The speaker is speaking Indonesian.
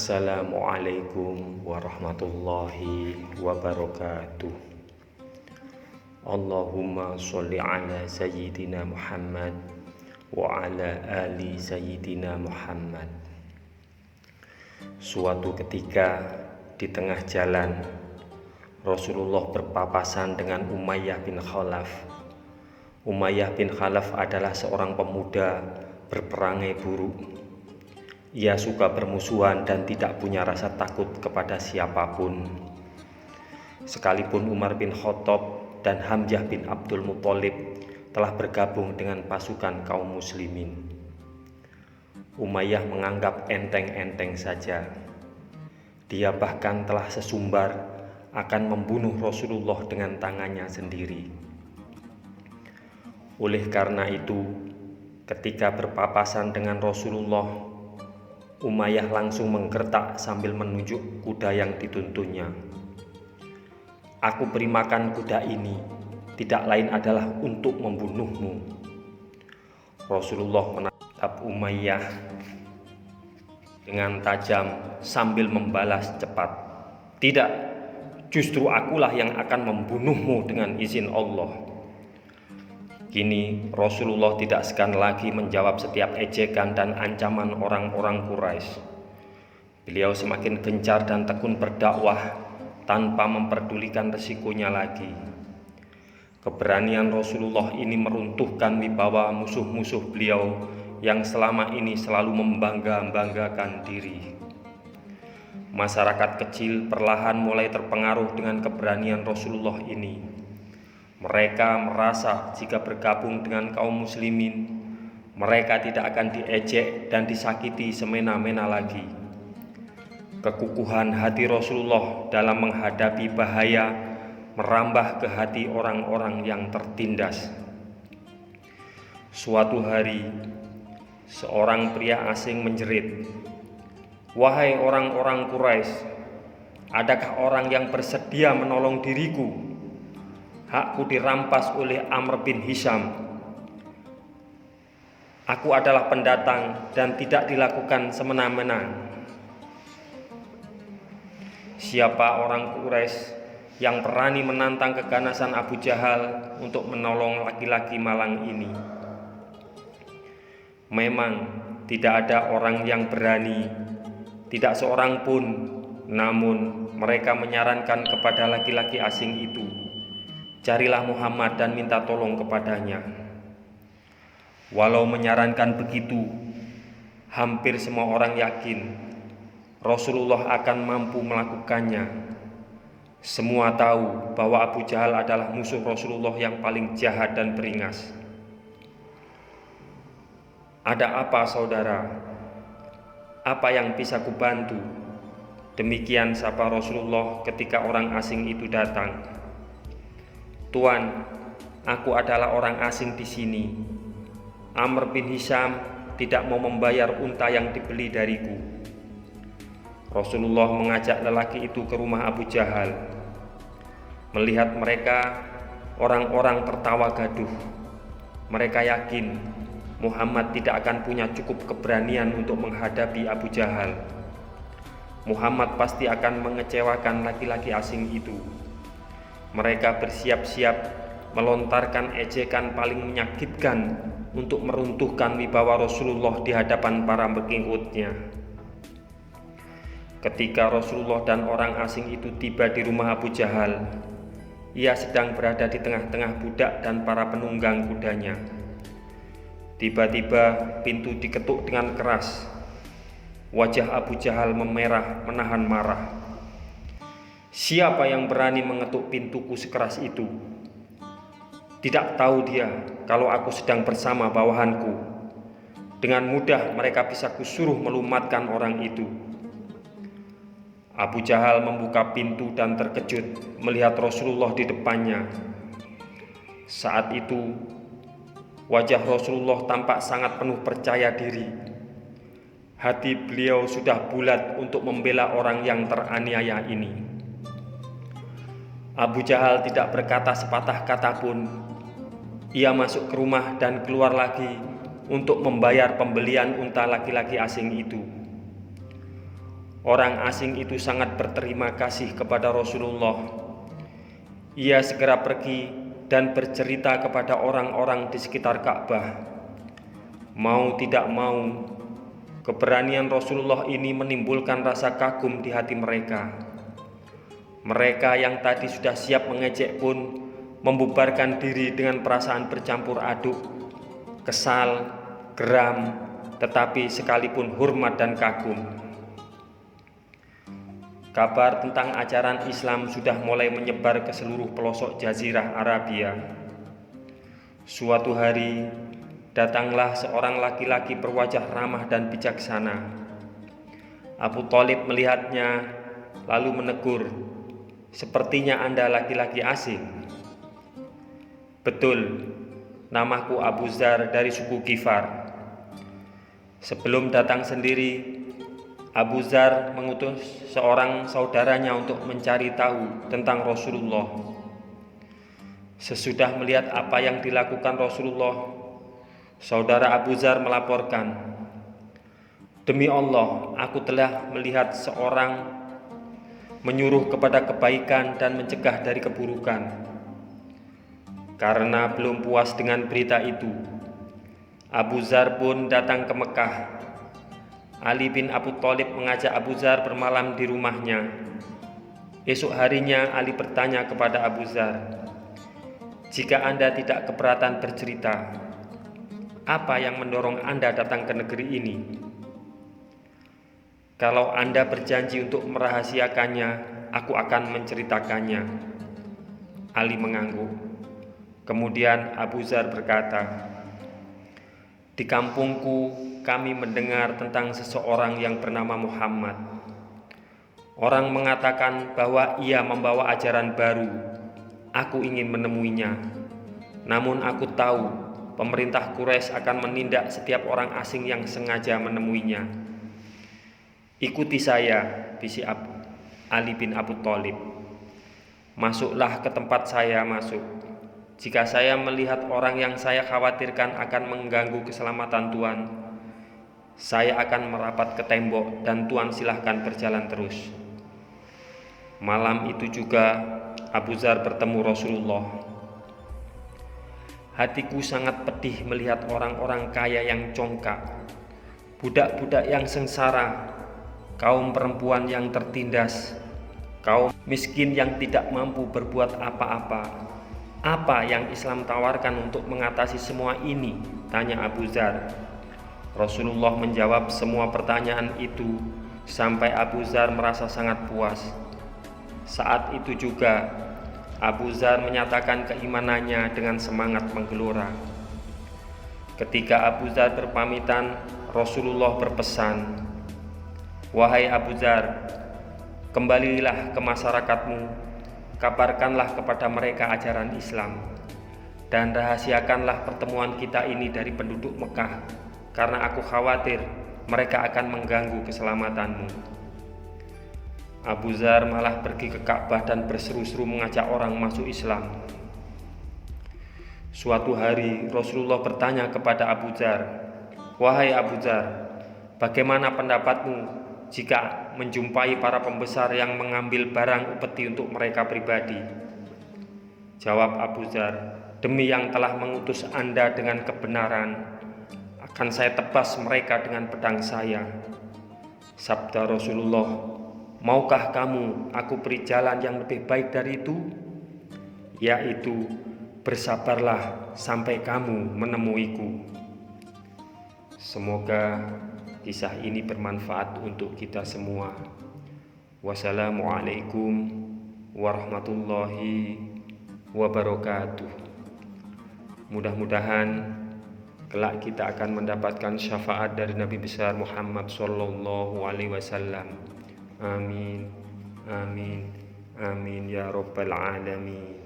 Assalamualaikum warahmatullahi wabarakatuh. Allahumma sholli ala sayyidina Muhammad wa ala ali sayyidina Muhammad. Suatu ketika di tengah jalan, Rasulullah berpapasan dengan Umayyah bin Khalaf. Umayyah bin Khalaf adalah seorang pemuda berperangai buruk. Ia suka bermusuhan dan tidak punya rasa takut kepada siapapun. Sekalipun Umar bin Khattab dan Hamzah bin Abdul Muthalib telah bergabung dengan pasukan kaum muslimin, Umayyah menganggap enteng-enteng saja. Dia bahkan telah sesumbar akan membunuh Rasulullah dengan tangannya sendiri. Oleh karena itu, ketika berpapasan dengan Rasulullah, Umayyah langsung menggertak sambil menunjuk kuda yang dituntunnya. Aku beri makan kuda ini tidak lain adalah untuk membunuhmu. Rasulullah menatap Umayyah dengan tajam sambil membalas cepat, "Tidak, justru akulah yang akan membunuhmu dengan izin Allah." Kini Rasulullah tidak segan lagi menjawab setiap ejekan dan ancaman orang-orang Quraisy. Beliau semakin gencar dan tekun berdakwah tanpa memperdulikan resikonya lagi. Keberanian Rasulullah ini meruntuhkan wibawa musuh-musuh beliau yang selama ini selalu membangga-banggakan diri. Masyarakat kecil perlahan mulai terpengaruh dengan keberanian Rasulullah ini. Mereka merasa jika bergabung dengan kaum muslimin, mereka tidak akan diejek dan disakiti semena-mena lagi. Kekukuhan hati Rasulullah dalam menghadapi bahaya merambah ke hati orang-orang yang tertindas. Suatu hari, seorang pria asing menjerit, "Wahai orang-orang Quraisy, adakah orang yang bersedia menolong diriku? Hakku dirampas oleh Amr bin Hisham. Aku adalah pendatang dan tidak dilakukan semena-mena." Siapa orang Quraisy yang berani menantang keganasan Abu Jahal untuk menolong laki-laki malang ini? Memang tidak ada orang yang berani, tidak seorang pun. Namun mereka menyarankan kepada laki-laki asing itu, "Carilah Muhammad dan minta tolong kepadanya." Walau menyarankan begitu, hampir semua orang yakin Rasulullah akan mampu melakukannya. Semua tahu bahwa Abu Jahal adalah musuh Rasulullah yang paling jahat dan beringas. "Ada apa, saudara? Apa yang bisa kubantu?" Demikian sapa Rasulullah ketika orang asing itu datang. "Tuan, aku adalah orang asing di sini. Amr bin Hisham tidak mau membayar unta yang dibeli dariku." Rasulullah mengajak lelaki itu ke rumah Abu Jahal. Melihat mereka, orang-orang tertawa gaduh. Mereka yakin Muhammad tidak akan punya cukup keberanian untuk menghadapi Abu Jahal. Muhammad pasti akan mengecewakan laki-laki asing itu. Mereka bersiap-siap melontarkan ejekan paling menyakitkan untuk meruntuhkan wibawa Rasulullah di hadapan para pengikutnya. Ketika Rasulullah dan orang asing itu tiba di rumah Abu Jahal, ia sedang berada di tengah-tengah budak dan para penunggang kudanya. Tiba-tiba pintu diketuk dengan keras. Wajah Abu Jahal memerah menahan marah. "Siapa yang berani mengetuk pintuku sekeras itu? Tidak tahu dia kalau aku sedang bersama bawahanku. Dengan mudah mereka bisa kusuruh melumatkan orang itu." Abu Jahal membuka pintu dan terkejut melihat Rasulullah di depannya. Saat itu, wajah Rasulullah tampak sangat penuh percaya diri. Hati beliau sudah bulat untuk membela orang yang teraniaya ini. Abu Jahal tidak berkata sepatah kata pun. Ia masuk ke rumah dan keluar lagi untuk membayar pembelian unta laki-laki asing itu. Orang asing itu sangat berterima kasih kepada Rasulullah. Ia segera pergi dan bercerita kepada orang-orang di sekitar Ka'bah. Mau tidak mau, keberanian Rasulullah ini menimbulkan rasa kagum di hati mereka. Mereka yang tadi sudah siap mengejek pun membubarkan diri dengan perasaan bercampur aduk, kesal, geram, tetapi sekalipun hormat dan kagum. Kabar tentang ajaran Islam sudah mulai menyebar ke seluruh pelosok Jazirah Arabia. Suatu hari, datanglah seorang laki-laki berwajah ramah dan bijaksana. Abu Thalib melihatnya, lalu menegur, "Sepertinya Anda laki-laki asing." "Betul, namaku Abu Dzar dari suku Ghifar." Sebelum datang sendiri, Abu Dzar mengutus seorang saudaranya untuk mencari tahu tentang Rasulullah. Sesudah melihat apa yang dilakukan Rasulullah, saudara Abu Dzar melaporkan, "Demi Allah, aku telah melihat seorang menyuruh kepada kebaikan dan mencegah dari keburukan." Karena belum puas dengan berita itu, Abu Dzar pun datang ke Mekah. Ali bin Abu Thalib mengajak Abu Dzar bermalam di rumahnya. Esok harinya Ali bertanya kepada Abu Dzar, "Jika Anda tidak keberatan bercerita, apa yang mendorong Anda datang ke negeri ini?" "Kalau Anda berjanji untuk merahasiakannya, aku akan menceritakannya." Ali mengangguk. Kemudian Abu Dzar berkata, "Di kampungku kami mendengar tentang seseorang yang bernama Muhammad. Orang mengatakan bahwa ia membawa ajaran baru. Aku ingin menemuinya. Namun aku tahu pemerintah Quraisy akan menindak setiap orang asing yang sengaja menemuinya." "Ikuti saya," bisik Ali bin Abu Thalib. "Masuklah ke tempat saya masuk. Jika saya melihat orang yang saya khawatirkan akan mengganggu keselamatan Tuan, saya akan merapat ke tembok dan Tuan silahkan berjalan terus." Malam itu juga Abu Dzar bertemu Rasulullah. "Hatiku sangat pedih melihat orang-orang kaya yang congkak, budak-budak yang sengsara, kaum perempuan yang tertindas, kaum miskin yang tidak mampu berbuat apa-apa. Apa yang Islam tawarkan untuk mengatasi semua ini?" tanya Abu Dzar. Rasulullah menjawab semua pertanyaan itu sampai Abu Dzar merasa sangat puas. Saat itu juga Abu Dzar menyatakan keimanannya dengan semangat menggelora. Ketika Abu Dzar berpamitan, Rasulullah berpesan, "Wahai Abu Dzar, kembalilah ke masyarakatmu, kabarkanlah kepada mereka ajaran Islam, dan rahasiakanlah pertemuan kita ini dari penduduk Mekah, karena aku khawatir mereka akan mengganggu keselamatanmu." Abu Dzar malah pergi ke Ka'bah dan berseru-seru mengajak orang masuk Islam. Suatu hari Rasulullah bertanya kepada Abu Dzar, "Wahai Abu Dzar, bagaimana pendapatmu jika menjumpai para pembesar yang mengambil barang upeti untuk mereka pribadi?" Jawab Abu Dzar, "Demi yang telah mengutus Anda dengan kebenaran, akan saya tebas mereka dengan pedang saya." Sabda Rasulullah, "Maukah kamu aku beri jalan yang lebih baik dari itu? Yaitu, bersabarlah sampai kamu menemuiku." Semoga kisah ini bermanfaat untuk kita semua. Wassalamualaikum warahmatullahi wabarakatuh. Mudah-mudahan kelak kita akan mendapatkan syafaat dari Nabi besar Muhammad sallallahu alaihi wasallam. Amin, amin, amin ya rabbal alamin.